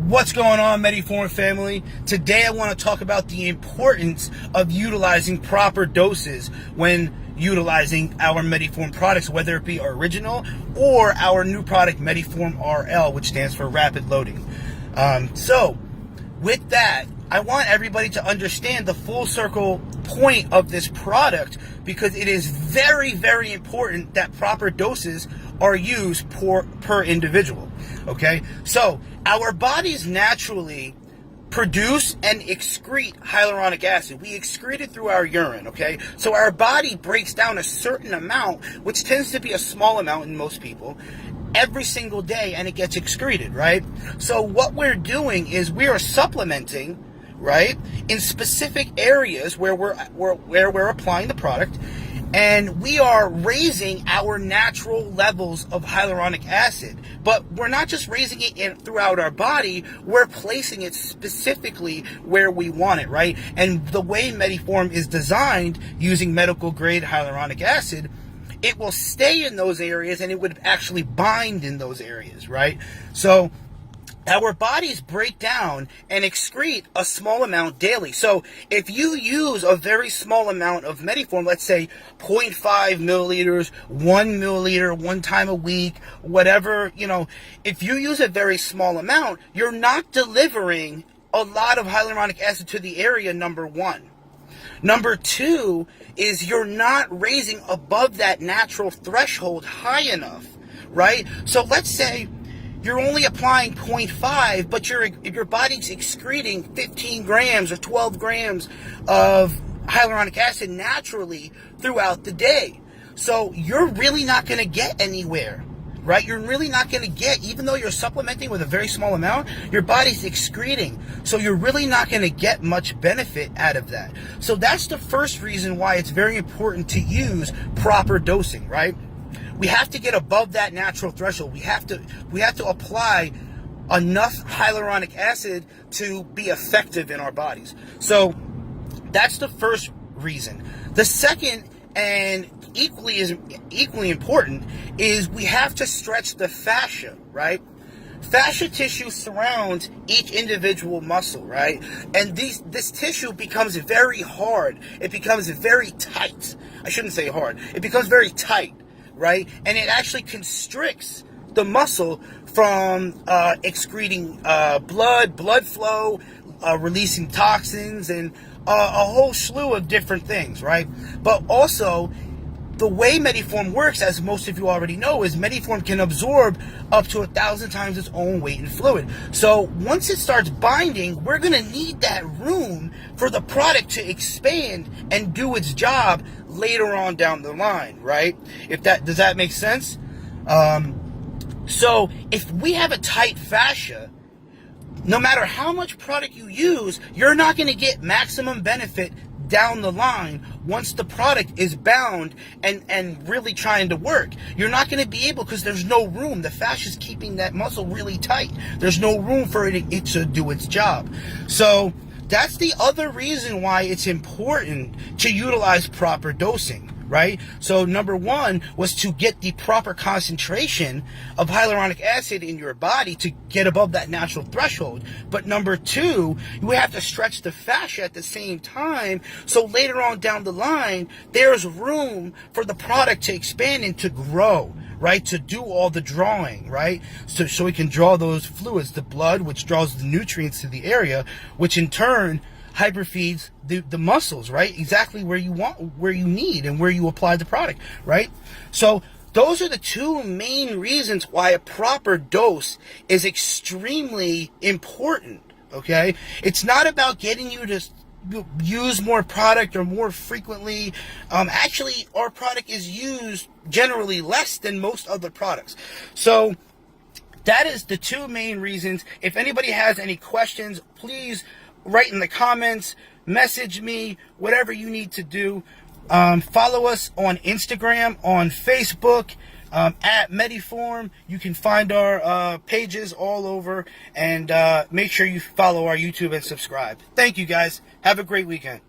What's going on, Mediphorm family? Today I want to talk about the importance of utilizing proper doses when utilizing our Mediphorm products, whether it be original or our new product Mediphorm RL, which stands for rapid loading. So with that, I want everybody to understand the full circle point of this product, because it is very, very important that proper doses are used per individual. Okay, so our bodies naturally produce and excrete hyaluronic acid. We excrete it through our urine, okay? So our body breaks down a certain amount, which tends to be a small amount in most people, every single day, and it gets excreted, right? So what we're doing is we are supplementing, right, in specific areas where we're applying the product, and we are raising our natural levels of hyaluronic acid. But we're not just raising it throughout our body, we're placing it specifically where we want it, right? And the way Mediphorm is designed, using medical grade hyaluronic acid, it will stay in those areas and it would actually bind in those areas, right? So our bodies break down and excrete a small amount daily. So if you use a very small amount of Mediphorm, let's say 0.5 milliliters, 1 milliliter, one time a week, whatever, if you use a very small amount, you're not delivering a lot of hyaluronic acid to the area, number one. Number two is you're not raising above that natural threshold high enough, right? So let's say you're only applying 0.5, but your body's excreting 15 grams or 12 grams of hyaluronic acid naturally throughout the day. So you're really not going to get anywhere, right? You're really not going to get, even though you're supplementing with a very small amount, your body's excreting. So you're really not going to get much benefit out of that. So that's the first reason why it's very important to use proper dosing, right? We have to get above that natural threshold. We have to apply enough hyaluronic acid to be effective in our bodies. So that's the first reason. The second, and equally important, is we have to stretch the fascia, right? Fascia tissue surrounds each individual muscle, right? And this tissue becomes very hard. It becomes very tight. I shouldn't say hard. It becomes very tight, right? And it actually constricts the muscle from excreting blood flow, releasing toxins, and a whole slew of different things, right? But also, the way Mediphorm works, as most of you already know, is Mediphorm can absorb up to 1,000 times its own weight in fluid. So once it starts binding, we're going to need that room for the product to expand and do its job later on down the line, right? Does that make sense? So if we have a tight fascia, no matter how much product you use, you're not going to get maximum benefit down the line once the product is bound and really trying to work. You're not going to be able, because there's no room. The fascia is keeping that muscle really tight. There's no room for it to do its job. So that's the other reason why it's important to utilize proper dosing, right? So number one was to get the proper concentration of hyaluronic acid in your body to get above that natural threshold. But number two, you have to stretch the fascia at the same time, so later on down the line, there's room for the product to expand and to grow, right? To do all the drawing, right? So we can draw those fluids, the blood, which draws the nutrients to the area, which in turn hyperfeeds the muscles, right? Exactly where you need, and where you apply the product, right? So those are the two main reasons why a proper dose is extremely important, okay? It's not about getting you to use more product or more frequently. Actually, our product is used generally less than most other products. So that is the two main reasons. If anybody has any questions, please write in the comments, message me, whatever you need to do. Follow us on Instagram, on Facebook, at Mediphorm. You can find our pages all over, and make sure you follow our YouTube and subscribe. Thank you, guys. Have a great weekend.